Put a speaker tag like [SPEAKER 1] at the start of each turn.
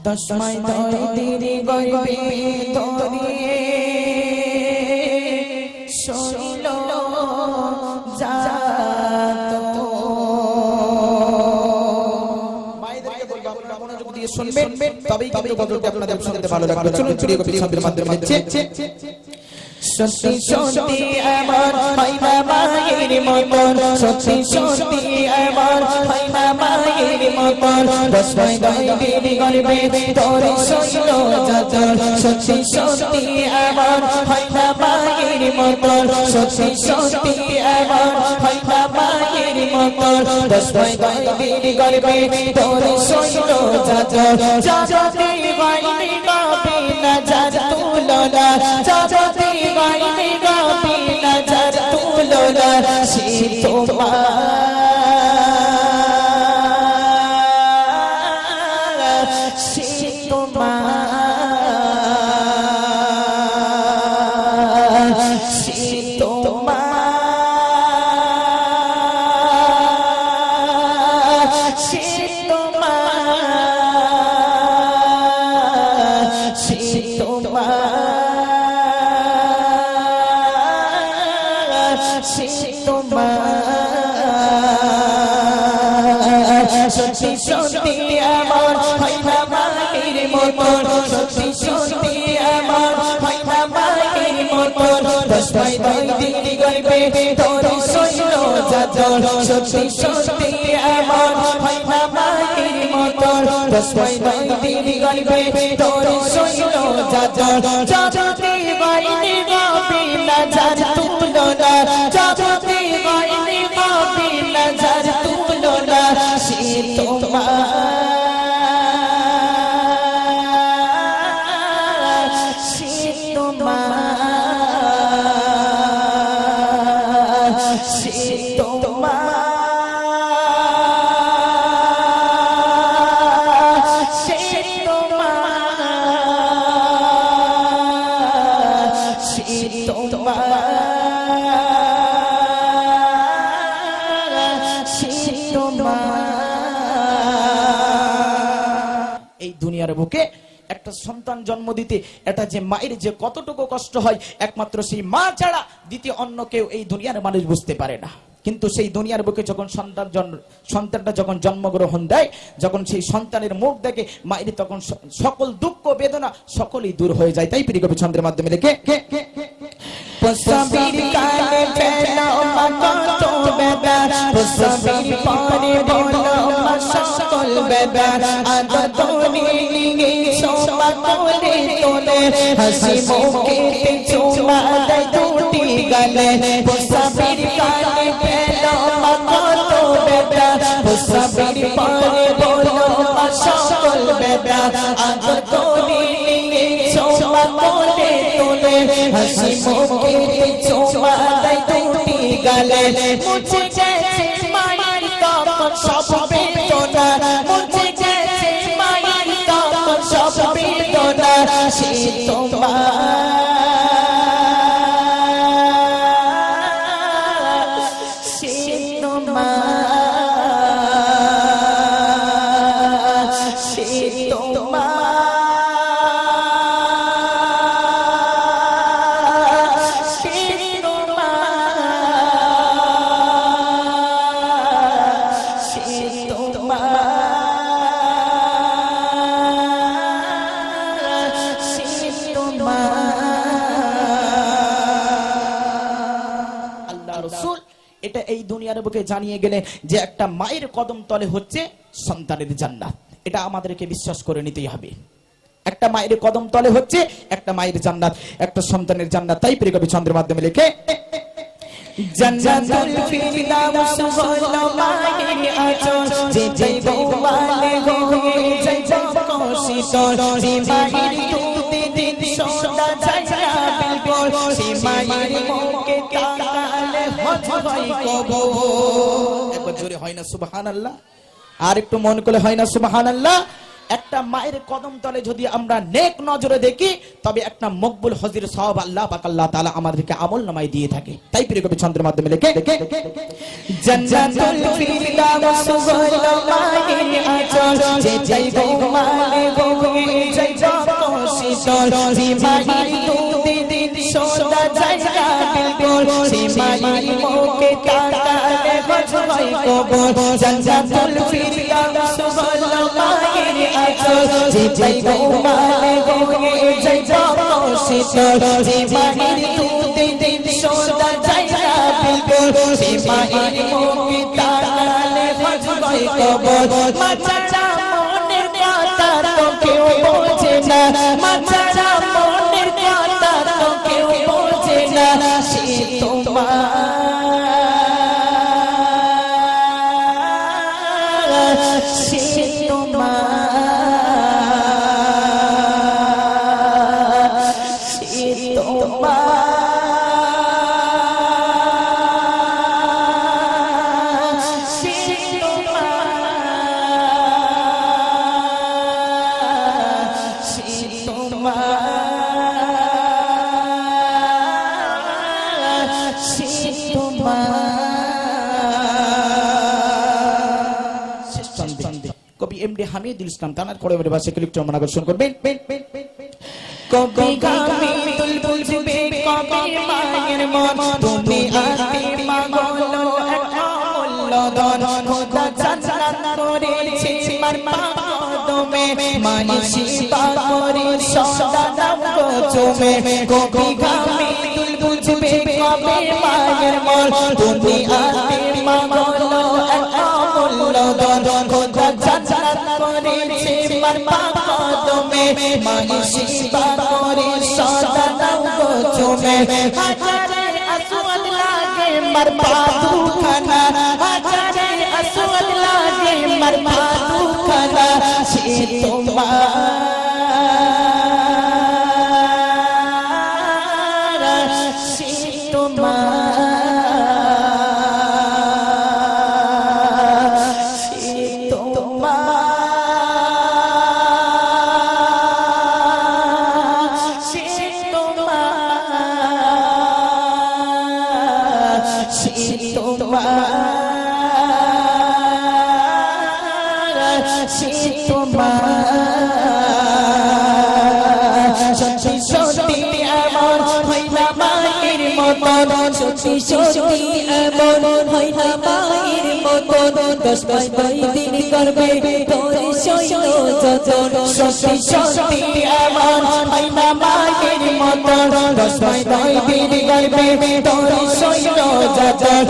[SPEAKER 1] দশমায় দিদি গর্বে ধরিয়ে শৈল জাত। মায়েদেরকে বলবো আপনারা মনোযোগ দিয়ে শুনবেন, তবেই কিন্তু গজলটি আপনাদের শুনতে ভালো লাগবে। চলুন প্রিয় কবি শব্দের মাধ্যমে লিখছে, সত্যি সত্যি আমার হয় না মায়ের মতন, সত্যি সত্যি আমার হয় না মায়ের মতন, দশমায় দিদি গর্বে ধরে শৈল জাত। সত্যি সত্যি আমার হয় না মায়ের মতন, সত্যি সত্যি আমার হয় না মায়ের মতন, দশমায় দিদি গর্বে ধরে শৈল জাত। জগতে বাইরে গাবে নজর তুলনা, জগতে বাইরে গাবে নজর তুলনা, সে তোমার, সে তোমার, সে তোমার, সে তোমার, সে তোমার, সে তোমার। সত্যি সত্যি আমার হয় না মায়ের মতন, সত্যি সত্যি আমার হয় না মায়ের মতন, দশমায় দিদি গর্বে ধরে শৈল জাত। সত্যি সত্যি আমার হয় না মায়ের মতন, দশমায় দিদি গর্বে ধরে শৈল জাত। জগতে বাইরে গাবে নজর তুলনা, জগতে বাইরে গাবে নজর তুলনা, সে তোমার, সে তোমার, সে তোমার, সে তোমার, সে তোমার, সে তোমার। এই দুনিয়ার বুকে একটা সন্তান জন্ম দিতে এটা যে মায়ের যে কতটুকু কষ্ট হয়, একমাত্র সেই মা ছাড়া দ্বিতীয় অন্য কেউ এই দুনিয়ার মানুষ বুঝতে পারে না। কিন্তু সেই দুনিয়ার বুকে যখন সন্তানটা যখন জন্মগ্রহণ দেয়, যখন সেই সন্তানের মুখ দেখে মায়ের, তখন সকল দুঃখ বেদনা সকলেই দূর হয়ে যায়। তাই প্রিয় কবি ছন্দের মাধ্যমে লিখে, প্রসবের কালে ফেলো মা কত বেদনা, প্রসবের পরে বলো মা সকল বেদনা, আদরে নিয়ে সোমা করে তোলে, হাসি মুখে চুমা দেয় দুটি গালে। প্রসবের কালে ফেলো মা কত বেদনা, প্রসবের পরে বলো মা সকল বেদনা, আদরে নিয়ে সোমা করে তোলে, হাসি মুখে চুমা দেয় দুটি গালে। মুছে গেছে মায়ের তখন সব বেদনা, মুছে গেছে মায়ের তখন সব বেদনা, সে তোমার, সে তোমার, সে তোমার, সে তোমার, সে তোমার, সে তোমার। আল্লাহ রাসূল এটা এই দুনিয়ার বুকে জানিয়ে গেলেন যে একটা মায়ের কদম তলে হচ্ছে সন্তানের জান্নাত। এটা আমাদেরকে বিশ্বাস করে নিতেই হবে। একটা মায়ের কদম তলে হচ্ছে একটা মায়ের জান্নাত, একটা সন্তানের জান্নাত। তাই প্রিয় কবি ছন্দের মাধ্যমে লিখে, জান্নাতুল ফিরদাউস হলো মায়ের আঁচল, যে যাইবো ওয়ালে হয়ে যাইবো শীতল, সে মায়ের দুধে দিন সোনা যায় বিলকুল, সে মায়ের মুখে তাকালে হয় কবুল। একবার জোরে হয় না সুবহানাল্লাহ? আর একটু মন করে হয় না সুবহানাল্লাহ? একটা মায়ের কদম তলে যদি আমরা নেক নজরে দেখি তবে একটা মকবুল হজের সওয়াব আল্লাহ পাক আল্লাহ তাআলা আমাদেরকে আমল নামায় দিয়ে থাকে। তাই প্রিয় কবি ছন্দের মাধ্যমে লিখে জান্নাতুল ফিরদাউস হলো মায়ের আঁচল, যে যাইবো মানে গো যাইবো শীতল, যে মায়ের দুধে দিন সোনা জায়গা বিলকুল, সে মায়ের মুখে তাকালে হজ হয় কবুল। জান্নাতুল ফিরদাউস হলো মায়ের আঁচল, যে যাইবো মানে গো যাইবো শীতল, যে মায়ের দুধে দিন সোনা জায়গা বিলকুল, সে মায়ের মুখে তাকালে হজ হয় কবুল। মাচারা মনের কথা তো কেউ বোঝে না, মাচারা মনের কথা তো কেউ বোঝে না, সে তোমার, সে তোমার, সে তোমার, কবি এমডি হামিদুল ইসলাম তানার করে বলে ভাষা ক্লিক চমন আকর্ষণ করবেন। কবি হামিদুল বুঝবে কবি মায়ের মন, তুমি আতে মাগলো মূল্যধন, খোদা জান্নাত করেছে মার পাদমে, মায়ের সেবা করে সদা নাম চুমে। কবি হামিদুল বুঝবে কবি মায়ের মন, তুমি আতে মাগলো মূল্যধন, খোদা জান্নাত করেছে মার পাদমে, মায়ের সেবা করে সদা নাম চুমে। হাজারে আসওয়াদ লাগে মার পাদুখানা, হাজারে আসওয়াদ লাগে মার পাদুখানা, সে তোমার, সে তোমার, সে তোমার, সে তোমার, সে তোমার, সে তোমার। সত্যি সত্যি এমন হয় না মায়ের মতন, সত্যি সত্যি এমন হয় না মায়ের মতন, 10 মাস 2 দিন করবে তোর সৈন্য যতন। সত্যি সত্যি এমন হয় না মায়ের মতন, 10 মাস 2 দিন করবে তোর সৈন্য যতন।